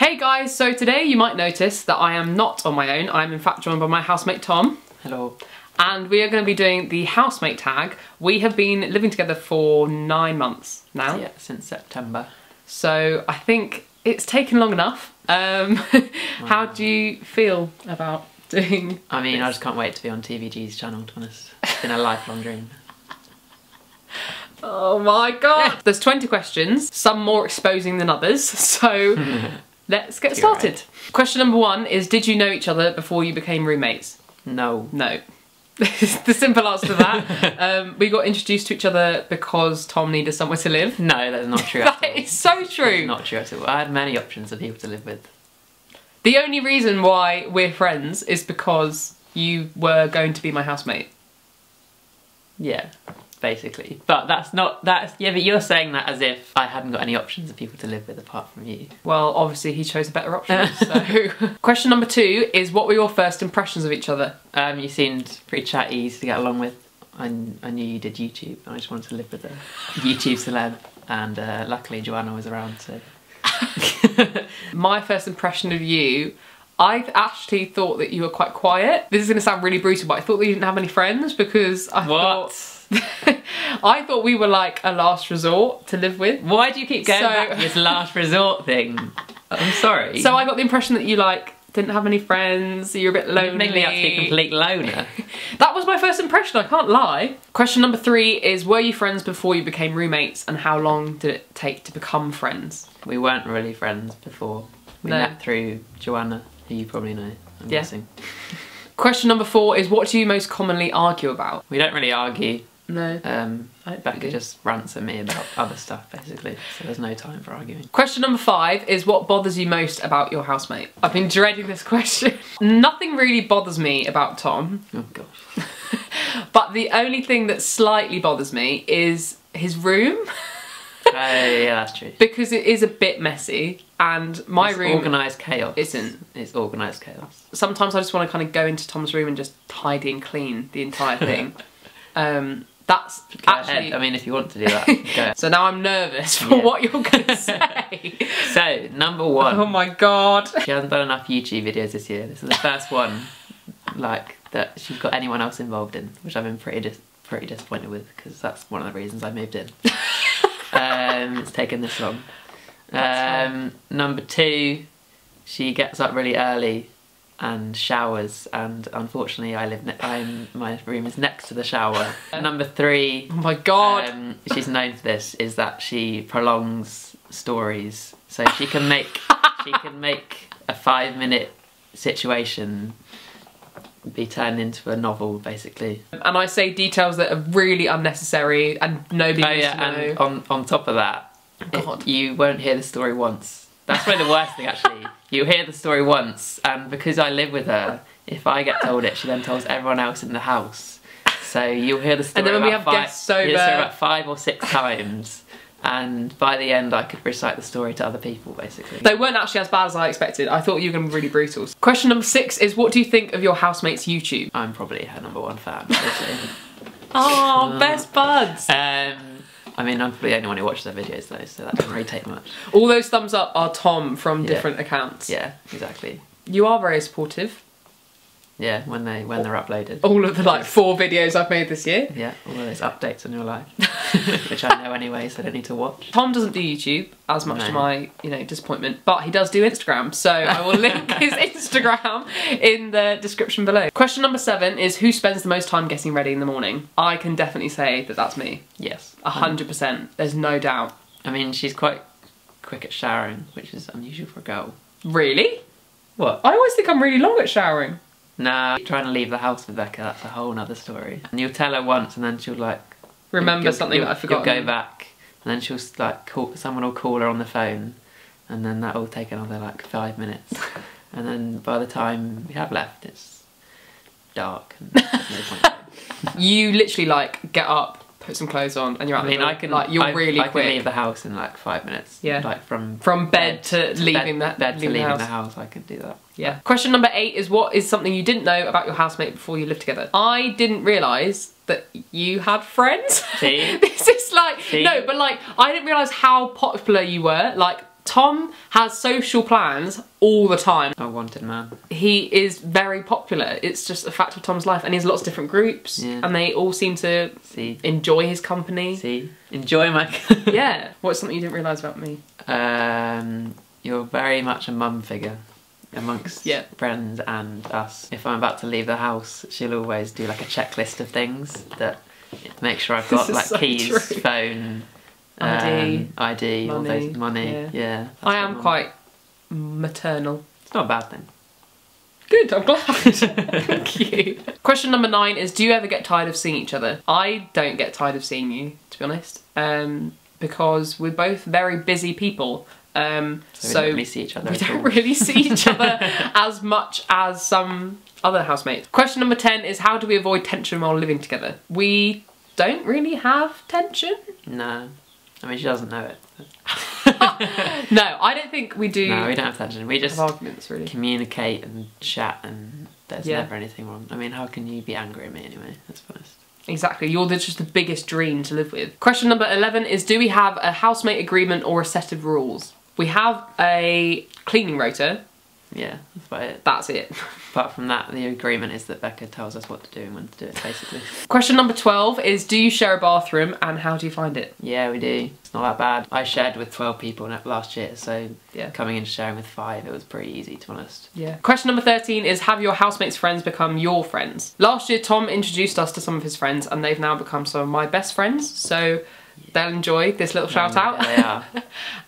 Hey guys, so today you might notice that I am not on my own. I'm in fact joined by my housemate Tom. Hello. And we are going to be doing the housemate tag. We have been living together for 9 months now. Yeah, since September. So I think it's taken long enough. How do you feel about doing I mean, this? I just can't wait to be on TVG's channel, to be honest. It's been a lifelong dream. Oh my god! There's 20 questions, some more exposing than others, so let's get started. Right. Question number 1 is, did you know each other before you became roommates? No. No. The simple answer to that. We got introduced to each other because Tom needed somewhere to live. No, that's not true at all. That is so true. That's not true at all. I had many options of people to live with. The only reason why we're friends is because you were going to be my housemate. Yeah, basically. But yeah, but you're saying that as if I hadn't got any options of people to live with apart from you. Well, obviously he chose a better option, so. Question number 2 is, what were your first impressions of each other? You seemed pretty chatty, easy to get along with. I knew you did YouTube, and I just wanted to live with a YouTube celeb, and luckily Joanna was around, so. My first impression of you, I actually thought that you were quite quiet. This is going to sound really brutal, but I thought that you didn't have any friends because I thought we were like a last resort to live with. Why do you keep going back to this last resort thing? I'm sorry. So I got the impression that you like didn't have any friends, you're a bit lonely. You make me out to be a complete loner. That was my first impression, I can't lie. Question number 3 is, were you friends before you became roommates, and how long did it take to become friends? We weren't really friends before. We met through Joanna, who you probably know, I'm guessing. Question number 4 is, what do you most commonly argue about? We don't really argue. No. Becca just rants at me about other stuff, basically, so there's no time for arguing. Question number 5 is, what bothers you most about your housemate? I've been dreading this question. Nothing really bothers me about Tom. Oh gosh. But the only thing that slightly bothers me is his room. Oh yeah, that's true. Because it is a bit messy, and my room... It's organised chaos. Isn't. It's organised chaos. Sometimes I just want to kind of go into Tom's room and just tidy and clean the entire thing. That's go actually... ahead. I mean, if you want to do that, go ahead. So now I'm nervous for what you're going to say. So, number 1. Oh my god. She hasn't done enough YouTube videos this year. This is the first one, like, that she's got anyone else involved in, which I've been pretty disappointed with, because that's one of the reasons I moved in. It's taken this long. Number 2, she gets up really early and showers, and unfortunately my room is next to the shower. Number 3, oh my god, she's known for this, is that she prolongs stories, so she can make a 5-minute situation be turned into a novel, basically. And I say details that are really unnecessary and nobody needs to know. And on top of that, you won't hear the story once. That's probably the worst thing, actually. You hear the story once, and because I live with her, if I get told it, she then tells everyone else in the house. So you'll hear the story and then when we have guests over, about 5 or 6 times, and by the end I could recite the story to other people, basically. They weren't actually as bad as I expected. I thought you were going to be really brutal. Question number 6 is, what do you think of your housemate's YouTube? I'm probably her number 1 fan, obviously. Oh, best buds! I mean, I'm probably the only one who watches their videos though, so that doesn't really take much. All those thumbs up are Tom from different accounts. Yeah, exactly. You are very supportive. Yeah, when they're uploaded. All of the like 4 videos I've made this year. Yeah, all of those updates on your life, which I know anyway, so I don't need to watch. Tom doesn't do YouTube, as much to my, disappointment, but he does do Instagram, so I will link his Instagram in the description below. Question number 7 is, who spends the most time getting ready in the morning? I can definitely say that that's me. Yes. 100%, there's no doubt. I mean, she's quite quick at showering, which is unusual for a girl. Really? What? I always think I'm really long at showering. No, trying to leave the house with Becca, that's a whole nother story. And you'll tell her once and then she'll like... Remember something that I forgot. You'll go back and then she'll like someone will call her on the phone, and then that will take another like 5 minutes. And then by the time we have left, it's dark and there's no point. You literally like get up, put some clothes on, and you're out the door. I can, like, you're really quick. I can leave the house in like 5 minutes. Yeah. Like from bed to leaving the house, I can do that. Yeah. Question number 8 is, what is something you didn't know about your housemate before you lived together? I didn't realise that you had friends. See? This is like, See? no, but like, I didn't realise how popular you were, like, Tom has social plans all the time. A wanted man. He is very popular. It's just a fact of Tom's life, and he has lots of different groups, and they all seem to enjoy his company. Enjoy my... Yeah. What's something you didn't realise about me? You're very much a mum figure amongst friends and us. If I'm about to leave the house, she'll always do like a checklist of things that make sure I've got like keys, phone, ID, money, all those money. Yeah. I am quite maternal. It's not a bad thing. Good, I'm glad. Thank you. Question number 9 is, do you ever get tired of seeing each other? I don't get tired of seeing you, to be honest, because we're both very busy people. So we don't really see each other. We don't really see each other as much as some other housemates. Question number 10 is, how do we avoid tension while living together? We don't really have tension. No. I mean, she doesn't know it. No, I don't think we do. No, we don't have tension. We just arguments, really. Communicate and chat, and there's never anything wrong. I mean, how can you be angry at me anyway? Let's be honest. Exactly, you're just the biggest dream to live with. Question number 11 is, do we have a housemate agreement or a set of rules? We have a cleaning rota. Yeah, that's about it. That's it. Apart from that, the agreement is that Becca tells us what to do and when to do it, basically. Question number 12 is, do you share a bathroom and how do you find it? Yeah, we do. It's not that bad. I shared with 12 people last year, so coming in sharing with 5, it was pretty easy, to be honest. Yeah. Question number 13 is, have your housemates' friends become your friends? Last year, Tom introduced us to some of his friends and they've now become some of my best friends, so they'll enjoy this little shout out. They are.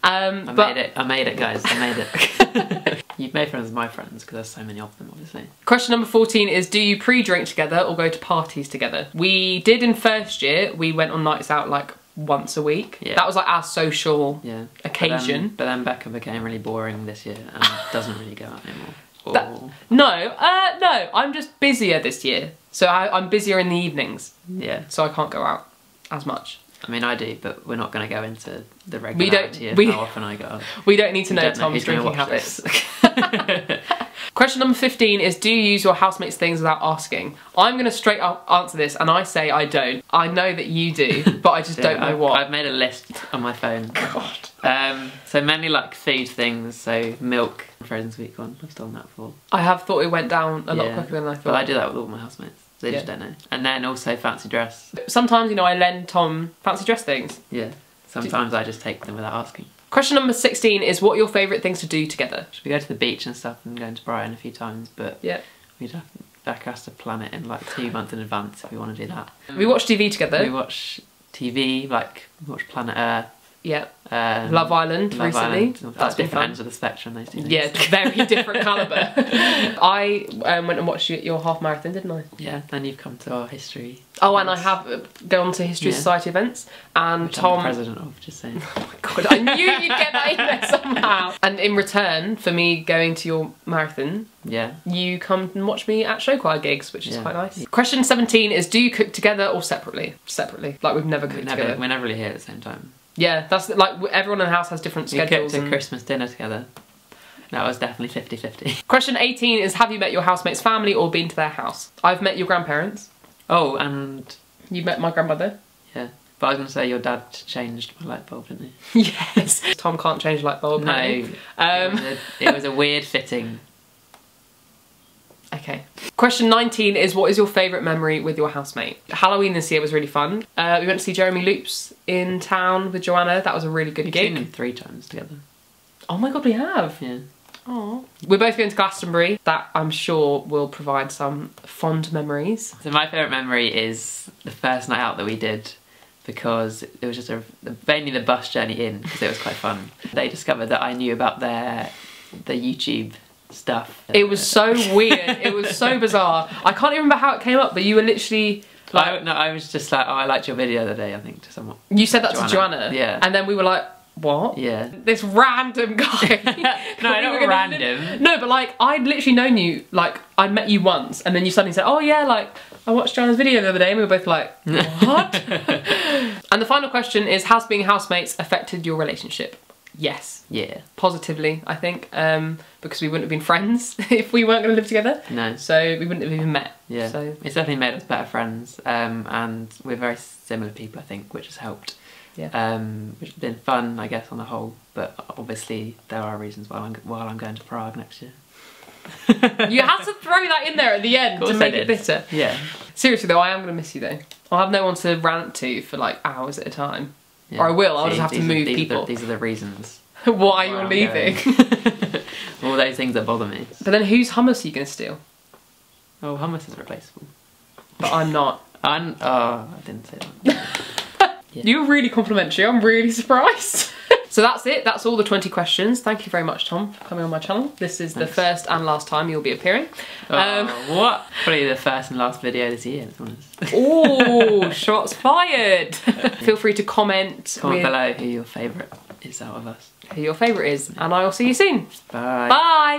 I made it, guys. I made it. You've made friends with my friends because there's so many of them, obviously. Question number 14 is, do you pre-drink together or go to parties together? We did in first year. We went on nights out like once a week. Yeah. That was like our social occasion. But then Becca became really boring this year and doesn't really go out anymore. No, I'm just busier this year. So I'm busier in the evenings. Yeah. So I can't go out as much. I mean, I do, but we're not going to go into the regularity of how often I go out. We don't need to know Tom's drinking habits. Question number 15 is, do you use your housemates' things without asking? I'm going to straight up answer this, and I say I don't. I know that you do, but I just don't know what. I've made a list on my phone. God. So mainly like food things, so milk, frozen sweet corn. I've done that before. I have thought it went down a lot quicker than I thought. But I do that with all my housemates. They just don't know. And then also fancy dress. Sometimes, you know, I lend Tom fancy dress things. Yeah. Sometimes I just take them without asking. Question number 16 is, what are your favourite things to do together? We go to the beach and stuff and go to Brighton a few times, but Becca has to plan it in like 2 months in advance if we want to do that. We watch TV together. We watch TV, like we watch Planet Earth. Yeah. Love Island recently. That's different ends of the spectrum, those two things. Yeah, very different calibre. I went and watched your half marathon, didn't I? Yeah, and you've come to our history. Oh, and I have gone to History Society events, and which Tom... I'm the president of, just saying. Oh my god, I knew you'd get that in there somehow. And in return for me going to your marathon, you come and watch me at show choir gigs, which is quite nice. Question 17 is, do you cook together or separately? Separately. Like, we've never cooked together. We're never really here at the same time. Yeah, that's like, everyone in the house has different schedules. We cooked a Christmas dinner together. That was definitely 50-50. Question 18 is, have you met your housemate's family or been to their house? I've met your grandparents. Oh, and... You've met my grandmother. Yeah. But I was going to say your dad changed my light bulb, didn't he? Yes. Tom can't change a light bulb. No. It was a weird fitting. Okay. Question 19 is, what is your favourite memory with your housemate? Halloween this year was really fun. We went to see Jeremy Loops in town with Joanna. That was a really good gig. We've seen him 3 times together. Oh my god, we have? Yeah. Aww. We're both going to Glastonbury. That, I'm sure, will provide some fond memories. So my favourite memory is the first night out that we did, because it was just mainly the bus journey in, because it was quite fun. They discovered that I knew about the YouTube stuff. It was so weird. It was so bizarre. I can't even remember how it came up, but you were literally like... I was just like, oh, I liked your video the other day, I think, to someone. You said that to Joanna? Yeah. And then we were like, what? Yeah. This random guy. No, not random. No, but like, I'd literally known you, like, I'd met you once, and then you suddenly said, oh yeah, like, I watched Joanna's video the other day, and we were both like, what? And the final question is, has being housemates affected your relationship? Yes. Yeah. Positively, I think, because we wouldn't have been friends if we weren't going to live together. No. So we wouldn't have even met. Yeah. So it's definitely made us better friends, and we're very similar people, I think, which has helped. Yeah. Which has been fun, I guess, on the whole. But obviously, there are reasons why I'm going to Prague next year. You had to throw that in there at the end to make it bitter. Yeah. Seriously though, I am going to miss you though. I'll have no one to rant to for like hours at a time. Yeah. Or I will, I'll just have to move people. These are the reasons. Why you're leaving. All those things that bother me. But then whose hummus are you going to steal? Oh, hummus is replaceable. But I'm not. Oh, I didn't say that. Yeah. You're really complimentary, I'm really surprised. So that's it, that's all the 20 questions. Thank you very much, Tom, for coming on my channel. This is the first and last time you'll be appearing. What? Probably the first and last video this year, to be honest. Oh, shots fired. Feel free to comment. Comment below who your favourite is out of us. Who your favourite is, and I will see you soon. Bye. Bye.